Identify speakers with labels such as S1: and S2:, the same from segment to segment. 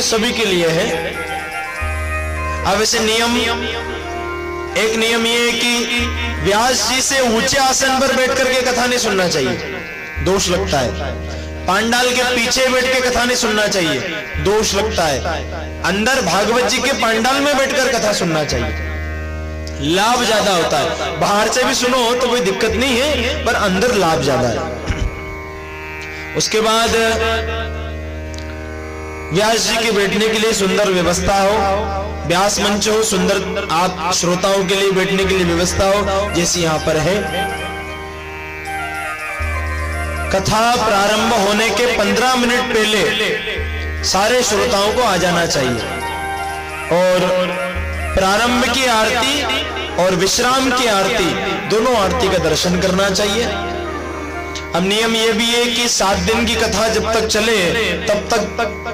S1: लिए, सभी के लिए है। अब ऐसे नियम, एक नियम ये है कि व्यास जी से ऊंचे आसन पर बैठ करके कथा नहीं सुनना चाहिए, दोष लगता है। पांडाल के पीछे बैठ के कथा नहीं सुनना चाहिए, दोष लगता है। अंदर भागवत जी के पांडाल में बैठकर कथा सुनना चाहिए, लाभ ज्यादा होता है। बाहर से भी सुनो तो कोई दिक्कत नहीं है, पर अंदर लाभ ज्यादा है। उसके बाद व्यास जी के बैठने के लिए सुंदर व्यवस्था हो, व्यास मंच हो, सुंदर आप श्रोताओं के लिए बैठने के लिए व्यवस्था हो, जैसी यहां पर है। कथा प्रारंभ होने के 15 मिनट पहले सारे श्रोताओं को आ जाना चाहिए और प्रारंभ की आरती और विश्राम की आरती, दोनों आरती का दर्शन करना चाहिए। अब नियम यह भी है कि 7 दिन की कथा जब तक चले तब तक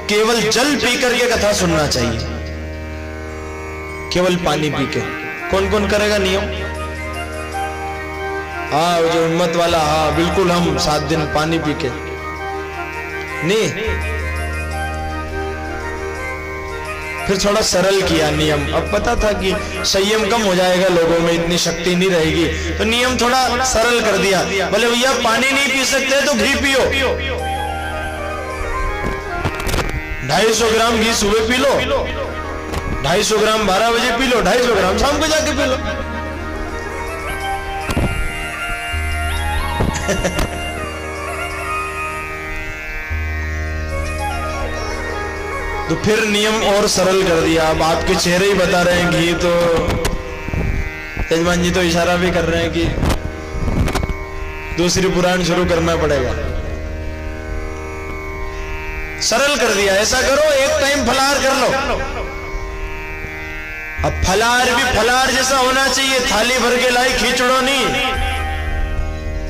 S1: केवल जल पी करके कथा सुनना चाहिए, केवल पानी पी के। कौन कौन करेगा नियम? हाँ, जो हिम्मत वाला, हाँ बिल्कुल, हम 7 दिन पानी पी के नहीं। फिर थोड़ा सरल किया नियम। अब पता था कि संयम कम हो जाएगा, लोगों में इतनी शक्ति नहीं रहेगी, तो नियम थोड़ा सरल कर दिया। बोले भैया पानी नहीं पी सकते तो घी पियो, 250 ग्राम घी सुबह पी लो, 250 ग्राम 12 बजे पी लो, 250 ग्राम शाम को जाके पी लो। तो फिर नियम और सरल कर दिया। अब आपके चेहरे ही बता रहे हैं घी, तो यजमान जी तो इशारा भी कर रहे हैं कि दूसरी पुराण शुरू करना पड़ेगा। सरल कर दिया, ऐसा करो एक टाइम फलाहार कर लो। अब फलाहार भी फलाहार जैसा होना चाहिए, थाली भर के लाई खींचड़ो नहीं।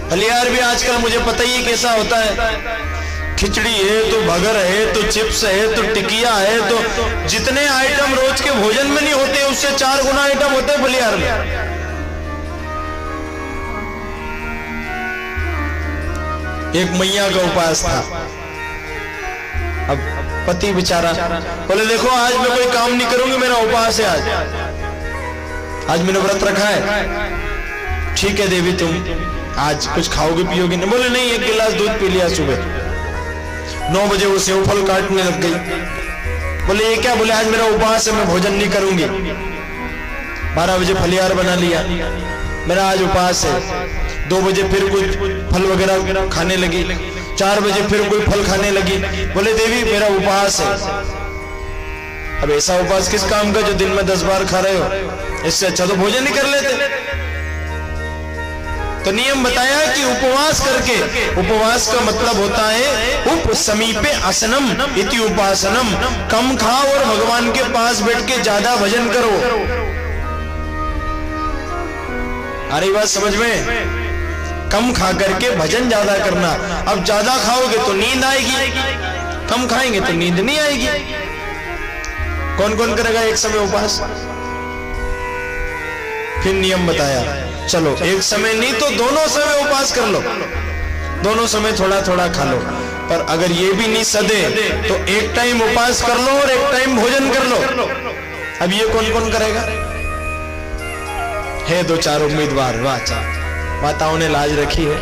S1: फलियार भी आजकल मुझे पता ही कैसा होता है, खिचड़ी है तो भगर है तो चिप्स है तो टिकिया है, तो जितने आइटम रोज के भोजन में नहीं होते उससे 4 गुना आइटम होते हैं फलियार में। एक मैया का उपास था। अब पति बेचारा बोले देखो आज मैं कोई काम नहीं करूंगी, मेरा उपास है, आज मैंने व्रत रखा है। ठीक है देवी, तुम आज कुछ खाओगे पियोगे नहीं? बोले नहीं, 1 गिलास दूध पी लिया सुबह। 9 बजे वो सेव फल काटने लग गई। बोले ये क्या? बोले आज मेरा उपवास है, मैं भोजन नहीं करूंगी। 12 बजे फलियार बना लिया, मेरा आज उपवास है। 2 बजे फिर कोई फल वगैरह खाने लगी, 4 बजे फिर कोई फल खाने लगी। बोले देवी मेरा उपवास है। अब ऐसा उपवास किस काम का जो दिन में 10 बार खा रहे हो? इससे अच्छा तो भोजन ही कर लेते। तो नियम बताया कि उपवास करके, उपवास का मतलब होता है उप समीपे आसनम इति उपासनम, कम खाओ और भगवान के पास बैठ के ज्यादा भजन करो। अरे बात समझ में? कम खा करके भजन ज्यादा करना। अब ज्यादा खाओगे तो नींद आएगी, कम खाएंगे तो नींद नहीं आएगी। कौन कौन करेगा एक समय उपवास? फिर नियम बताया, चलो एक समय नहीं तो दोनों समय उपवास कर लो, दोनों समय थोड़ा थोड़ा खा लो। पर अगर ये भी नहीं सदे तो एक टाइम उपवास कर लो और एक टाइम भोजन कर लो। अब ये कौन कौन करेगा? है 2-4 उम्मीदवार, माताओं ने लाज रखी है।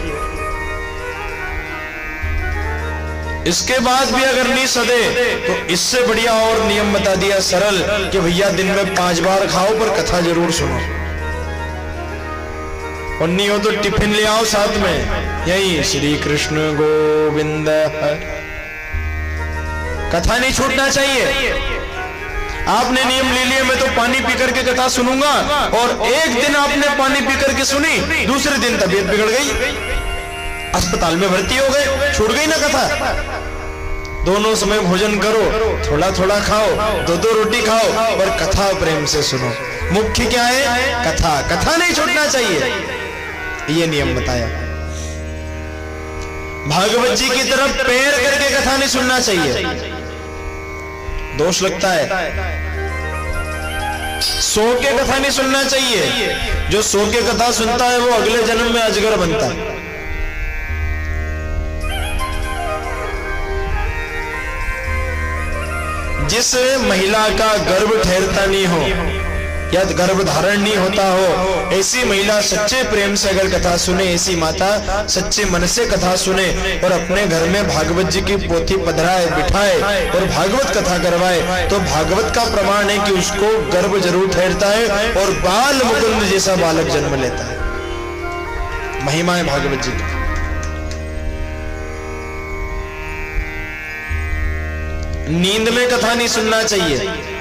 S1: इसके बाद भी अगर नहीं सदे तो इससे बढ़िया और नियम बता दिया सरल कि भैया दिन में 5 बार खाओ पर कथा जरूर सुनो, और नहीं हो तो टिफिन ले आओ साथ में, यही श्री कृष्ण गोविंद। कथा नहीं छूटना चाहिए। आपने नियम ले लिए मैं तो पानी पी करके कथा सुनूंगा, और एक दिन आपने पानी पी करके सुनी, दूसरे दिन तबीयत बिगड़ गई, अस्पताल में भर्ती हो गए, छूट गई ना कथा। दोनों समय भोजन करो, थोड़ा थोड़ा खाओ, 2-2 रोटी खाओ, पर कथा प्रेम से सुनो। मुख्य क्या है? कथा। कथा नहीं छूटना चाहिए, ये नियम बताया। भागवत जी की तरफ पैर करके कथा नहीं सुनना चाहिए, दोष लगता है। सो के कथा नहीं सुनना चाहिए, जो सो के कथा सुनता है वो अगले जन्म में अजगर बनता है। जिस महिला का गर्भ ठहरता नहीं हो या गर्भ धारण नहीं होता हो, ऐसी महिला सच्चे प्रेम से अगर कथा सुने, ऐसी माता सच्चे मन से कथा सुने और अपने घर में भागवत जी की पोथी पधराए बिठाए और भागवत कथा करवाए, तो भागवत का प्रमाण है कि उसको गर्भ जरूर ठहरता है और बाल मुकुंद जैसा बालक जन्म लेता है। महिमा है भागवत जी की। नींद में कथा नहीं सुनना चाहिए।